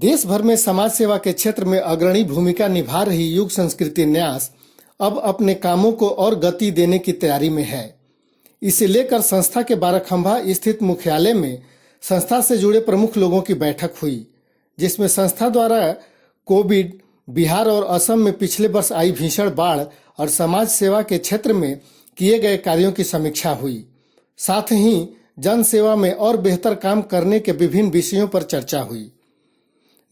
देश भर में समाज सेवा के क्षेत्र में अग्रणी भूमिका निभा रही युग संस्कृति न्यास अब अपने कामों को और गति देने की तैयारी में है। इसे लेकर संस्था के बाराखंभा स्थित मुख्यालय में संस्था से जुड़े प्रमुख लोगों की बैठक हुई, जिसमें संस्था द्वारा कोविड, बिहार और असम में पिछले वर्ष आई भीषण बाढ़ और समाज सेवा के क्षेत्र में किए गए कार्यों की समीक्षा हुई। साथ ही जन सेवा में और बेहतर काम करने के विभिन्न विषयों पर चर्चा हुई।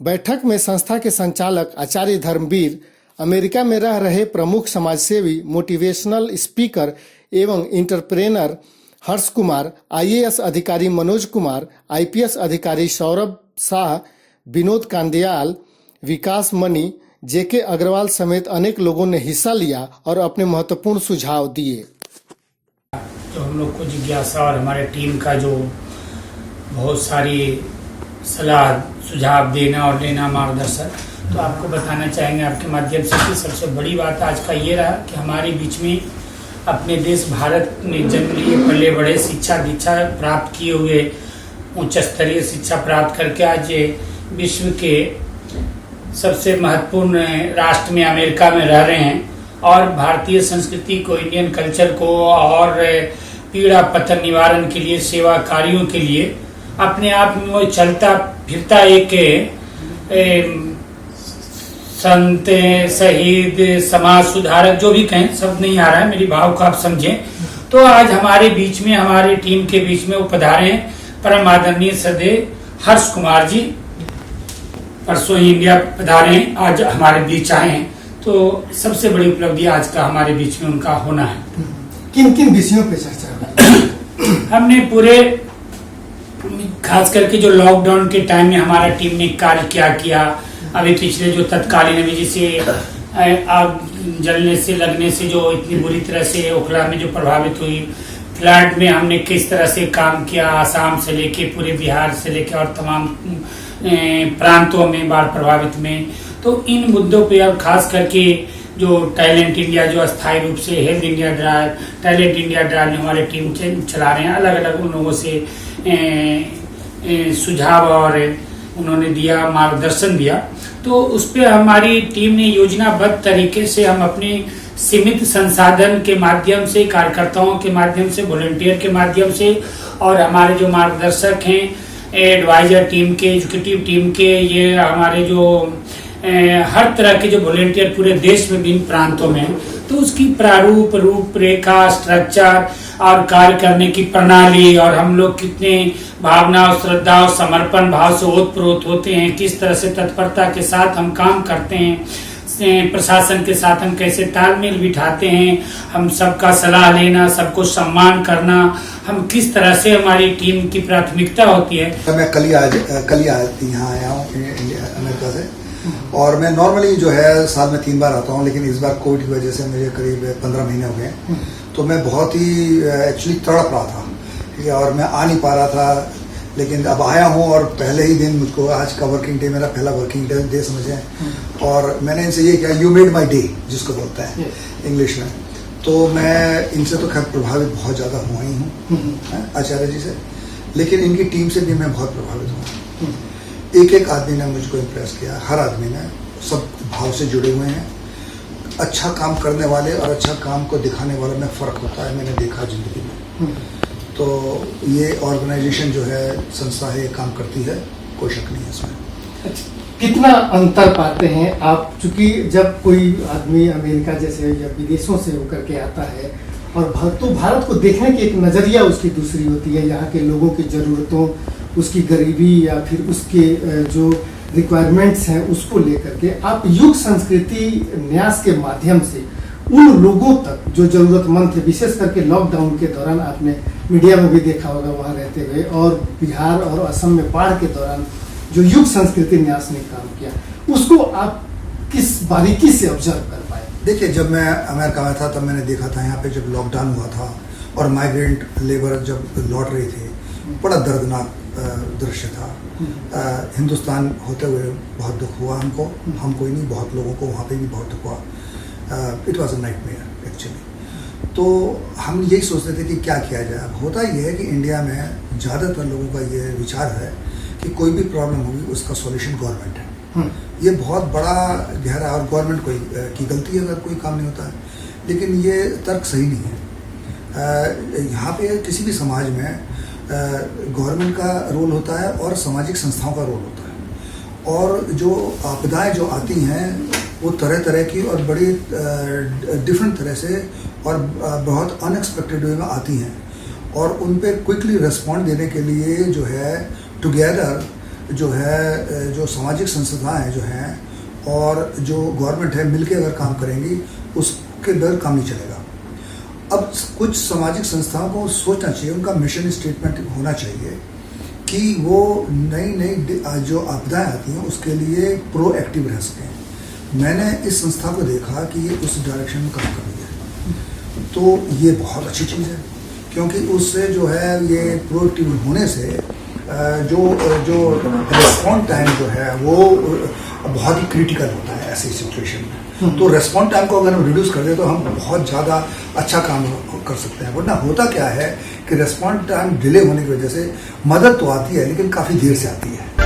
बैठक में संस्था के संचालक आचार्य धर्मवीर, अमेरिका में रह रहे प्रमुख समाजसेवी, मोटिवेशनल स्पीकर एवं इंटरप्रेनर हर्ष कुमार, IAS अधिकारी मनोज कुमार, IPS अधिकारी सौरभ शाह, विनोद कांदियाल, विकास मणि, JK अग्रवाल समेत अनेक लोगों ने हिस्सा लिया और अपने महत्वपूर्ण सुझाव दिए। तो हम लोग को जिज्ञासा और हमारे टीम का जो बहुत सारी सलाह सुझाव देना और लेना मार्गदर्शन, तो आपको बताना चाहेंगे आपके माध्यम से कि सबसे बड़ी बात आज का ये रहा कि हमारे बीच में अपने देश भारत में जन्म लिए पले बड़े शिक्षा दीक्षा प्राप्त किए हुए उच्च स्तरीय शिक्षा प्राप्त करके आज विश्व के सबसे महत्वपूर्ण राष्ट्र में अमेरिका में रह रहे हैं और भारतीय संस्कृति को, इंडियन कल्चर को और पीड़ा पतन निवारण के लिए, सेवा कार्यों के लिए अपने आप में वो चलता फिरता एक संत, शहीद, समाज सुधारक, जो भी कहें, सब नहीं आ रहा है, मेरी भाव को आप समझें। तो आज हमारे बीच में, हमारे टीम के बीच में वो पधारे हैं परम आदरणीय सदैव हर्ष कुमार जी। परसों ही इंडिया पधारे हैं, आज हमारे बीच आए हैं। तो सबसे बड़ी उपलब्धि आज का हमारे बीच में उनका होना है। किन किन विषयों पे चर्चा हमने पूरे खास करके जो लॉकडाउन के टाइम में हमारा टीम ने कार्य क्या किया, अभी पिछले जो तत्कालीन अभी जैसे आग जलने से, लगने से जो इतनी बुरी तरह से ओखला में जो प्रभावित हुई, फ्लड में हमने किस तरह से काम किया, आसाम से लेके पूरे बिहार से लेके और तमाम प्रांतों में बाढ़ प्रभावित में। तो इन मुद्दों पे अब खास करके जो टैलेंट इंडिया, जो अस्थायी रूप से health India drive, talent India drive हमारे टीम चला रहे हैं, अलग अलग उन लोगों से सुझाव और उन्होंने दिया, मार्गदर्शन दिया। तो उस पर हमारी टीम ने योजनाबद्ध तरीके से हम अपने सीमित संसाधन के माध्यम से, कार्यकर्ताओं के माध्यम से, वॉलंटियर के माध्यम से और हमारे जो मार्गदर्शक हैं, एडवाइजर टीम के, एजुकेटिव टीम के, ये हमारे जो हर तरह के जो वॉलंटियर पूरे देश में विभिन्न प्रांतों में, तो उसकी प्रारूप, रूपरेखा, स्ट्रक्चर और कार्य करने की प्रणाली और हम लोग कितने भावना और श्रद्धा और समर्पण भाव से ओतप्रोत होते हैं, किस तरह से तत्परता के साथ हम काम करते हैं, प्रशासन के साथ हम कैसे तालमेल बिठाते हैं, हम सबका सलाह लेना, सबको सम्मान करना, हम किस तरह से हमारी टीम की प्राथमिकता होती है। तो मैं कल ही यहाँ आया हूँ अमेरिका से, और मैं नॉर्मली जो है साल में 3 बार आता हूँ, लेकिन इस बार कोविड की वजह से मुझे करीब 15 महीने हो गए। तो मैं बहुत ही एक्चुअली तड़प रहा था, ठीक है, और मैं आ नहीं पा रहा था, लेकिन अब आया हूँ और पहले ही दिन मुझको, आज का वर्किंग डे, मेरा पहला वर्किंग डे समझें, और मैंने इनसे ये किया, यू मेड माई डे जिसको बोलते हैं इंग्लिश में। तो मैं इनसे तो खैर प्रभावित बहुत ज़्यादा हुआ ही हूँ आचार्य जी से, लेकिन इनकी टीम से भी मैं बहुत प्रभावित हूँ। एक एक आदमी ने मुझको इम्प्रेस किया, हर आदमी ने, सब भाव से जुड़े हुए हैं। अच्छा काम करने वाले और अच्छा काम को दिखाने वाले में फ़र्क होता है, मैंने देखा जिंदगी में। तो ये ऑर्गेनाइजेशन जो है, संस्था है, ये काम करती है, कोई शक नहीं है इसमें। कितना अंतर पाते हैं आप, चूंकि जब कोई आदमी अमेरिका जैसे या विदेशों से होकर के आता है और तो भारत को देखने की एक नज़रिया उसकी दूसरी होती है, यहाँ के लोगों की ज़रूरतों, उसकी गरीबी या फिर उसके जो रिक्वायरमेंट्स हैं उसको लेकर के आप युग संस्कृति न्यास के माध्यम से उन लोगों तक जो जरूरतमंद थे, विशेष करके लॉकडाउन के दौरान आपने मीडिया में भी देखा होगा वहाँ रहते हुए, और बिहार और असम में बाढ़ के दौरान जो युग संस्कृति न्यास ने काम किया, उसको आप किस बारीकी से ऑब्जर्व कर पाए? देखिए, जब मैं अमेरिका में था तब मैंने देखा था, यहाँ पे जब लॉकडाउन हुआ था और माइग्रेंट लेबर जब लौट रहे थे, बड़ा दर्दनाक दृश्य था। हिंदुस्तान होते हुए बहुत दुख हुआ हमको ही नहीं, बहुत लोगों को वहाँ पे भी बहुत दुख हुआ। It was a nightmare actually. तो हम यही सोचते थे कि क्या किया जाए। अब होता ये है कि इंडिया में ज़्यादातर लोगों का ये विचार है कि कोई भी प्रॉब्लम होगी उसका सॉल्यूशन गवर्नमेंट है। ये बहुत बड़ा गहरा, और गवर्नमेंट की गलती है अगर कोई काम नहीं होता है, लेकिन ये तर्क सही नहीं है। यहाँ पे किसी भी समाज में गवर्नमेंट का रोल होता है और सामाजिक संस्थाओं का रोल होता है, और जो आपदाएं जो आती हैं वो तरह तरह की और बड़ी डिफरेंट तरह से और बहुत अनएक्सपेक्टेड वे में आती हैं, और उन पे क्विकली रिस्पॉन्ड देने के लिए जो है टुगेदर जो है जो सामाजिक संस्थाएं जो हैं और जो गवर्नमेंट है मिलके अगर काम करेंगी उसके बगैर काम नहीं चलेगा। अब कुछ सामाजिक संस्थाओं को सोचना चाहिए, उनका मिशन स्टेटमेंट होना चाहिए कि वो नई नई जो आपदाएं आती हैं उसके लिए प्रोएक्टिव रह सकें। मैंने इस संस्था को देखा कि ये उस डायरेक्शन में काम कर रही है, तो ये बहुत अच्छी चीज़ है, क्योंकि उससे जो है ये प्रोएक्टिव होने से जो रिस्पॉन्ड टाइम जो है वो बहुत ही क्रिटिकल होता है ऐसी सिचुएशन में। तो रिस्पॉन्ड टाइम को अगर हम रिड्यूस कर दें तो हम बहुत ज़्यादा अच्छा काम कर सकते हैं। वरना होता क्या है कि रिस्पॉन्ड टाइम डिले होने की वजह से मदद तो आती है लेकिन काफ़ी देर से आती है।